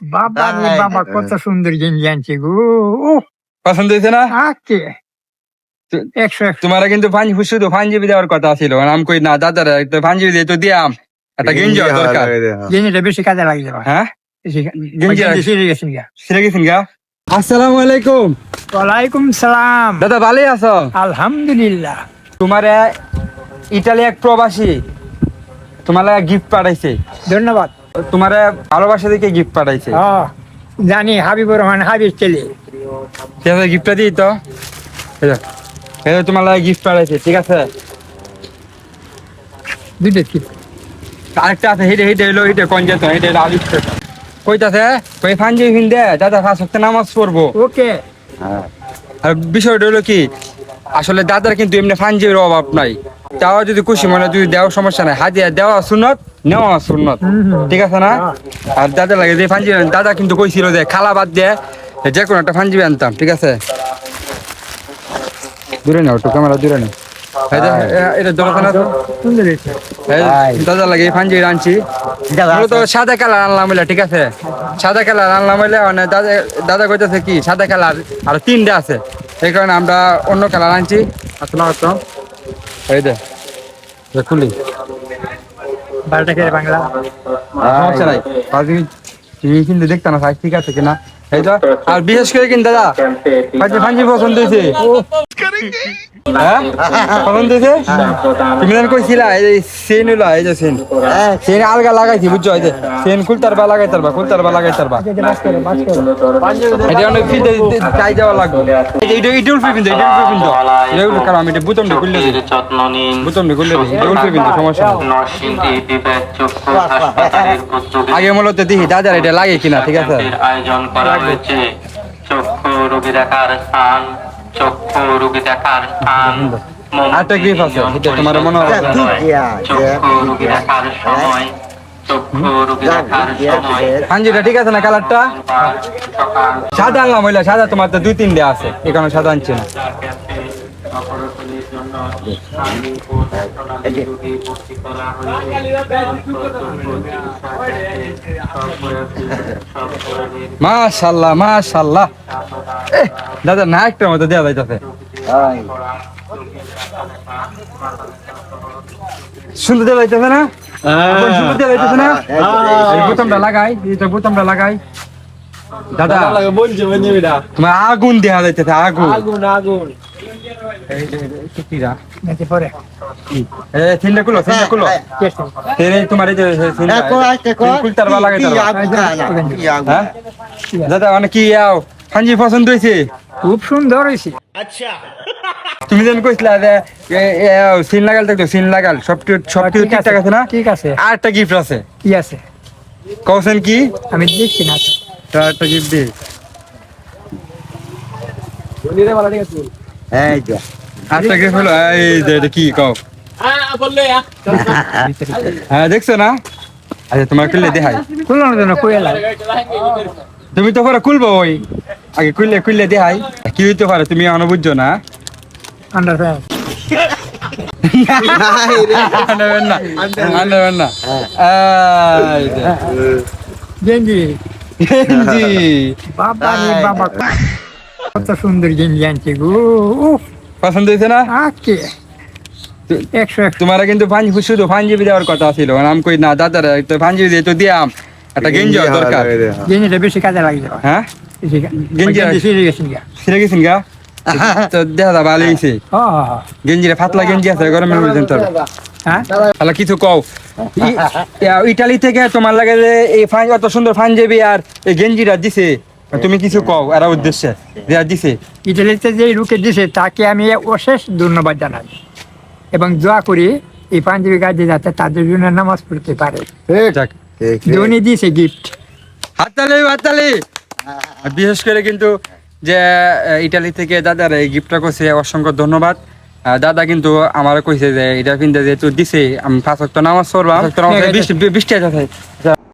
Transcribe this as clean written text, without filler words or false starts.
বাবা রে বাবা, কত সুন্দর গেঞ্জি আনছে গো। উহ, পছন্দ হয়েছে না? আকে 100 তোমার কিন্তু শুধু পাঞ্জাবি দেওয়ার কথা ছিল, আমি কই না দাদারা একটা পাঞ্জাবি দিয়ে তো দিয়াম, একটা গেঞ্জি দরকার। গেঞ্জিটা বেশি কাজে লাগছে। হ্যাঁ, গেঞ্জি ছিঁড়ে গেছেন গা। ছিঁড়ে গেছেন গা। আসসালামু আলাইকুম। ওয়ালাইকুম সালাম। দাদা ভালো আছো? আলহামদুলিল্লাহ। তোমার ইটালি এক প্রবাসী তোমার গিফট পাঠাইছে। ধন্যবাদ। তোমার ভালোবাসা দেখে গিফট পাঠাইছে। জানি, হাবিবুর রহমান, হাবিব ছেলে। গিফটটা দিই তো, তোমার গিফট পাঠাইছে, ঠিক আছে? দুইটা কি আরেকটা আছে, হেঁটে হেঁটে এলো, হেঁটে কোন যেত, হেঁটে এলো আলিফ কইতাছে কই পাঞ্জাবি হিন্দে দাদা 5 ওয়াক্ত নামাজ পড়বো। ওকে। আর বিষয়টা হলো কি, আসলে দাদার কিন্তু এমনি পাঞ্জাবির অভাব নাই, তাও যদি খুশি মনে যদি দেওয়ার সমস্যা নাই, হাদিয়া দেওয়া সুন্নত, নেওয়া সুন্নত, ঠিক আছে না? আর দাদা লাগে যে পাঞ্জাবি, দাদা কিন্তু কইছিল যে খালা বাদ দিয়ে যে কোনো একটা পাঞ্জাবি আনতাম, ঠিক আছে? দূরে নাও একটু, ক্যামেরা দূরে নাও। এটা দরকার না তো, দাদা লাগে এই পাঞ্জাবি আনছি। তো সাদা কালার আনলাম বলে, ঠিক আছে? সাদা কালার আনলাম বলে, মানে দাদা কইতেছে কি সাদা কালার আর 3টা আছে, এই কারণে আমরা অন্য কালার আনছি। আসলে হতো এই দে খুলি বাংলা সমস্যা নাই, তুমি কিন্তু দেখতে না ঠিক আছে কিনা। এই তো, আর বিশেষ করে কিন্তু দাদা পাঞ্জাবি পছন্দ হয়েছে। হ্যাঁ, পছন্দ হয়েছে। তুমি যেন কইছিলা এই যে সেন হইলো, এই যে সেন আলগা লাগাইছি, বুঝছো? এই যে সেন খুলতার বা লাগাইতার বা এটা অনেক ফিতে চাই দেওয়া লাগবে। এটা উল্ফে কিন্তু, এটা উল্ফে কিন্তু, এটা উল্ফে, কারণ আমি এটা বুতমটা খুললে দিই, বুতমটা খুললে দিই, এটা উল্ফে কিন্তু, সমস্যা আগে মূলত দেখি দাদার এটা লাগে কিনা, ঠিক আছে? আয়োজন করা হয়েছে চক্ষু রোগী দেখার স্থান, চক্ষু রোগী দেখার স্থান। আরেকটা গ্রিপ আছে, এটা তোমার মনে হয় চক্ষু রোগী দেখার সময়, চক্ষু রোগী দেখার সময়। হাঞ্জিটা ঠিক আছে না? কালারটা সাদা আনলাম, হইলে সাদা তোমার তো 2-3টে আছে, এই কারণে সাদা আনছি না। মাশাআল্লাহ মাশাআল্লাহ, দাদা না একটার মতো দেওয়া যাইতেছে, সুন্দর দেওয়া যাইতেছে না? সুন্দর দেওয়া যাইতেছে না? বোতামটা লাগাই, এটা বোতামটা লাগাই দাদা, তোমার আগুন দেওয়া যাইতেছে, আগুন আগুন। দাদা মানে কি ফাঞ্জি পছন্দ হয়েছে? খুব সুন্দর হয়েছে। তুমি যেন কইছিলা যে সিন লাগাল, দেখতো সিন লাগাল, সব ঠিকঠাক আছে না? ঠিক আছে। আর একটা গিফট আছে। কি আছে? কওছেন কি? আমি দেখছি না। একটা গিফট দি। আচ্ছা গিফট হলো এই যে, এটা কি কও? হ্যাঁ দেখছো না? আচ্ছা তোমার খুললে দেখাই। খুললাম না, কইলা তুমি তো পরে খুলবো, ওই আগে খুললে দেখাই কি হইতে পারে, তুমি এখনো বুঝছো না? আন্ডারপ্যান্ট না গেঞ্জি। জি বাবা রে বাবা, কত সুন্দর গেঞ্জি আনছে গো। উহ, পছন্দ হয়েছে না? আকে 100 তোমার কিন্তু শুধু পাঞ্জাবি দেওয়ার কথা ছিল, আমি কই না দাদারা একটা পাঞ্জাবি দিয়ে তো দিয়াম, একটা গেঞ্জি দরকার। গেঞ্জিটা বেশি কাজে লাগছে। হ্যাঁ, গেঞ্জি ছিঁড়ে গেছেন গা। ছিঁড়ে গেছেন গা। তো দেখা যাবে ভালো হয়েছে। গেঞ্জিটা পাতলা গেঞ্জি আছে, গরমের মধ্যে তো। হ্যাঁ, তাহলে কিছু কও। ইটালি থেকে তোমার লাগে যে এই অত সুন্দর পাঞ্জাবি আর এই গেঞ্জিটা দিছে, তুমি কিছু কও এরা উদ্দেশ্যে দেয়া দিছে। ইটালিতে যে লোকে দিছে তাকে আমি অশেষ ধন্যবাদ জানাই এবং দোয়া করি এই পাঞ্জাবি গাছে যাতে তাদের জন্য নামাজ পড়তে পারে। উনি দিয়েছে গিফট। হাততালি হাততালি। বিশেষ করে কিন্তু যে ইটালি থেকে দাদার এই গিফটটা করছে, অসংখ্য ধন্যবাদ। দাদা কিন্তু আমার কইছে যে এটা কিন্তু যেহেতু দিছে, আমি 5 ওয়াক্ত নামাজ পড়বাম, বৃষ্টি আছে